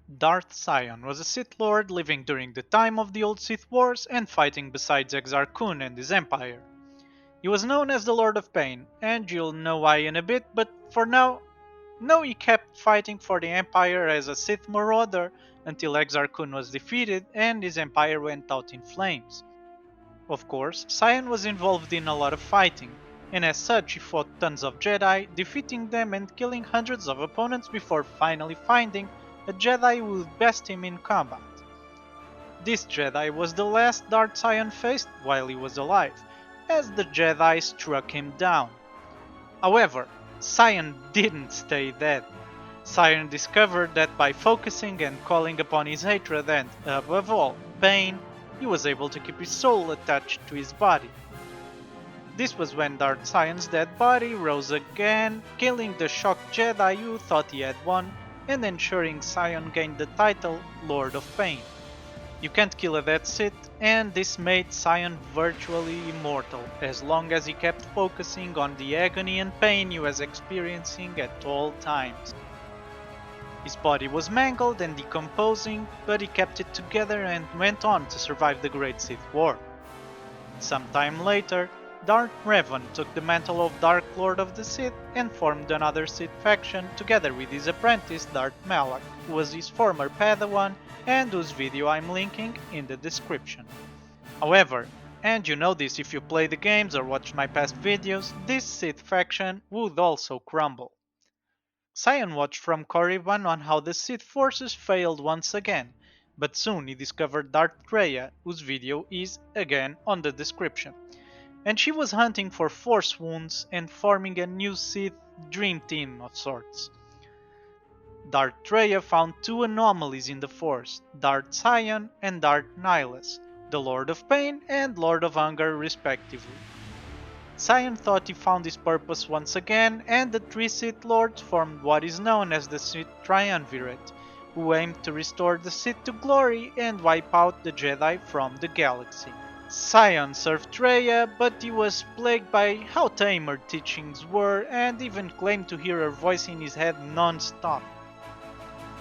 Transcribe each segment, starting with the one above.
Darth Sion was a Sith Lord living during the time of the old Sith Wars and fighting beside Exar Kun and his empire. He was known as the Lord of Pain, and you'll know why in a bit, but for now, no, he kept fighting for the empire as a Sith marauder until Exar Kun was defeated and his empire went out in flames. Of course, Sion was involved in a lot of fighting, and as such he fought tons of Jedi, defeating them and killing hundreds of opponents before finally finding a Jedi who would best him in combat. This Jedi was the last Darth Sion faced while he was alive, as the Jedi struck him down. However, Sion didn't stay dead. Sion discovered that by focusing and calling upon his hatred and, above all, pain, he was able to keep his soul attached to his body. This was when Darth Sion's dead body rose again, killing the shocked Jedi who thought he had won, and ensuring Sion gained the title Lord of Pain. You can't kill a dead Sith, and this made Sion virtually immortal, as long as he kept focusing on the agony and pain he was experiencing at all times. His body was mangled and decomposing, but he kept it together and went on to survive the Great Sith War. Sometime later, Darth Revan took the mantle of Dark Lord of the Sith and formed another Sith faction together with his apprentice Darth Malak, who was his former Padawan and whose video I'm linking in the description. However, and you know this if you play the games or watch my past videos, this Sith faction would also crumble. Sion watched from Corriban on how the Sith forces failed once again, but soon he discovered Darth Traya, whose video is, again, on the description. And she was hunting for Force wounds and forming a new Sith dream team of sorts. Darth Traya found two anomalies in the Force, Darth Sion and Darth Nihilus, the Lord of Pain and Lord of Hunger respectively. Sion thought he found his purpose once again, and the three Sith Lords formed what is known as the Sith Triumvirate, who aimed to restore the Sith to glory and wipe out the Jedi from the galaxy. Sion served Traya, but he was plagued by how tame her teachings were and even claimed to hear her voice in his head non-stop.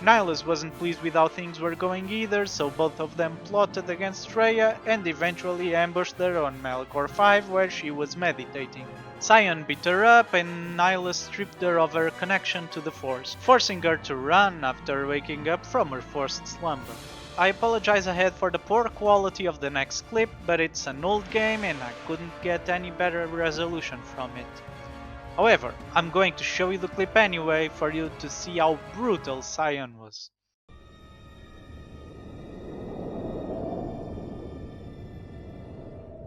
Nihilus wasn't pleased with how things were going either, so both of them plotted against Traya and eventually ambushed her on Malachor 5 where she was meditating. Sion beat her up and Nihilus stripped her of her connection to the Force, forcing her to run after waking up from her forced slumber. I apologize ahead for the poor quality of the next clip, but it's an old game and I couldn't get any better resolution from it. However, I'm going to show you the clip anyway for you to see how brutal Sion was.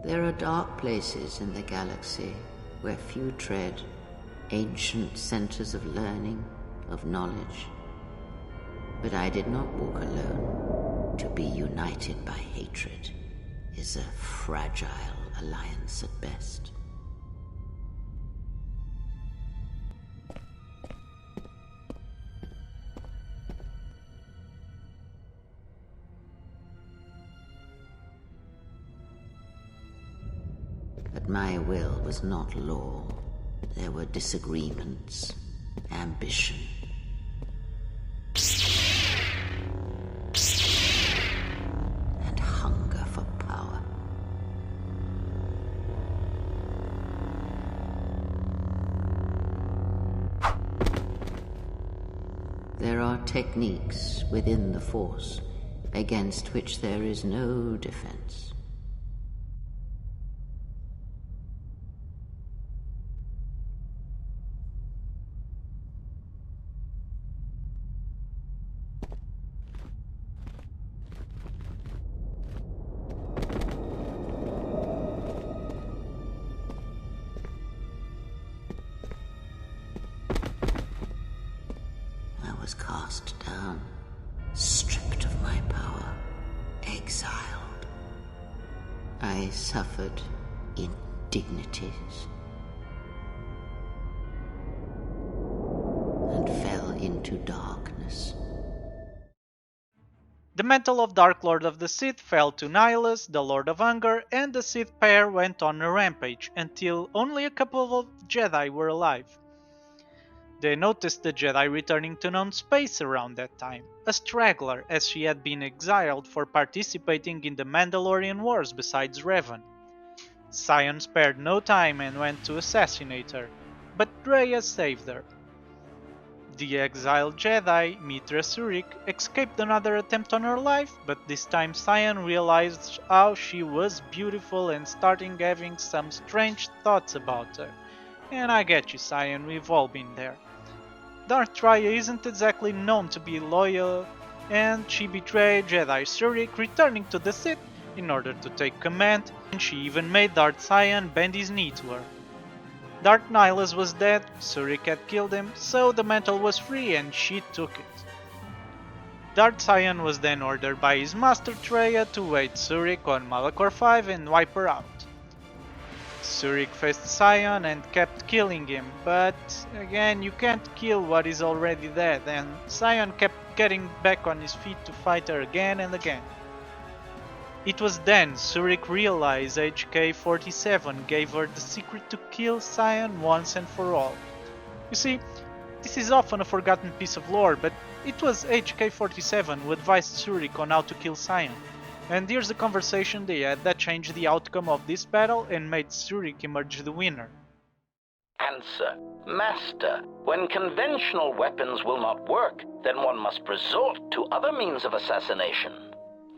There are dark places in the galaxy where few tread, ancient centers of learning, of knowledge. But I did not walk alone. To be united by hatred is a fragile alliance at best. But my will was not law. There were disagreements, ambition. And hunger for power. There are techniques within the Force against which there is no defense. I was cast down, stripped of my power, exiled. I suffered indignities and fell into darkness. The mantle of Dark Lord of the Sith fell to Nihilus, the Lord of Hunger, and the Sith pair went on a rampage until only a couple of Jedi were alive. They noticed the Jedi returning to known space around that time, a straggler as she had been exiled for participating in the Mandalorian Wars besides Revan. Sion spared no time and went to assassinate her, but Traya saved her. The exiled Jedi, Meetra Surik, escaped another attempt on her life, but this time Sion realized how she was beautiful and starting having some strange thoughts about her. And I get you, Sion, we've all been there. Darth Traya isn't exactly known to be loyal, and she betrayed Jedi Surik, returning to the Sith in order to take command, and she even made Darth Sion bend his knee to her. Darth Nihilus was dead, Surik had killed him, so the mantle was free and she took it. Darth Sion was then ordered by his master Traya to aid Surik on Malachor V and wipe her out. Surik faced Sion and kept killing him, but again you can't kill what is already dead, and Sion kept getting back on his feet to fight her again and again. It was then Surik realized HK-47 gave her the secret to kill Sion once and for all. You see, this is often a forgotten piece of lore, but it was HK-47 who advised Surik on how to kill Sion. And here's the conversation they had that changed the outcome of this battle and made Surik emerge the winner. Answer. Master, when conventional weapons will not work, then one must resort to other means of assassination.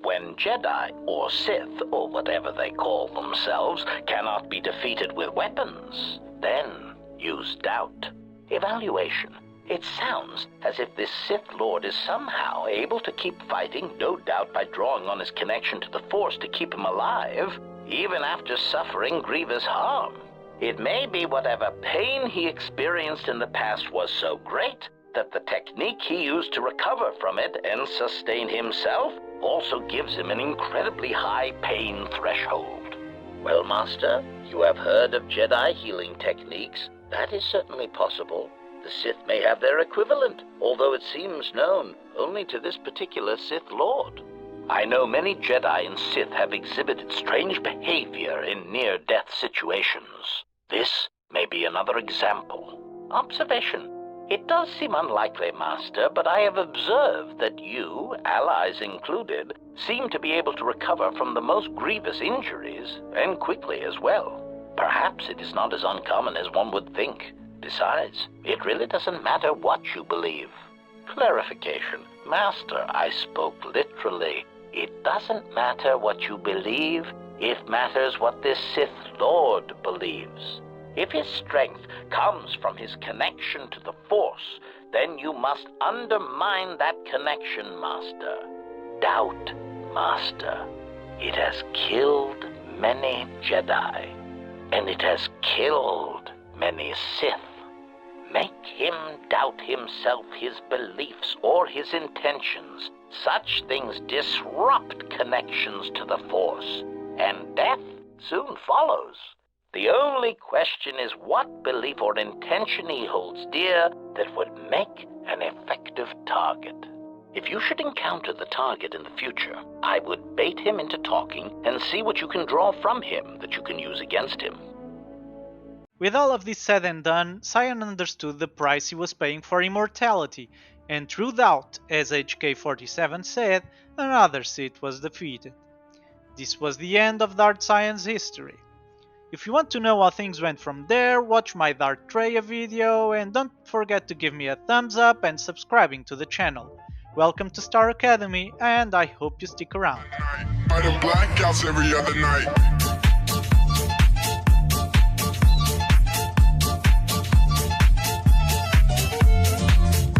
When Jedi, or Sith, or whatever they call themselves, cannot be defeated with weapons, then use doubt. Evaluation. It sounds as if this Sith Lord is somehow able to keep fighting, no doubt by drawing on his connection to the Force to keep him alive, even after suffering grievous harm. It may be whatever pain he experienced in the past was so great that the technique he used to recover from it and sustain himself also gives him an incredibly high pain threshold. Well, Master, you have heard of Jedi healing techniques. That is certainly possible. The Sith may have their equivalent, although it seems known only to this particular Sith Lord. I know many Jedi and Sith have exhibited strange behavior in near-death situations. This may be another example. Observation. It does seem unlikely, Master, but I have observed that you, allies included, seem to be able to recover from the most grievous injuries, and quickly as well. Perhaps it is not as uncommon as one would think. Besides, it really doesn't matter what you believe. Clarification. Master, I spoke literally. It doesn't matter what you believe, it matters what this Sith Lord believes. If his strength comes from his connection to the Force, then you must undermine that connection, Master. Doubt, Master. It has killed many Jedi, and it has killed many Sith. Make him doubt himself, his beliefs, or his intentions. Such things disrupt connections to the Force, and death soon follows. The only question is what belief or intention he holds dear that would make an effective target. If you should encounter the target in the future, I would bait him into talking and see what you can draw from him that you can use against him. With all of this said and done, Sion understood the price he was paying for immortality, and through doubt, as HK-47 said, another Sith was defeated. This was the end of Darth Sion's history. If you want to know how things went from there, watch my Darth Traya video, and don't forget to give me a thumbs up and subscribing to the channel. Welcome to Star Academy, and I hope you stick around. By the blackouts every other night.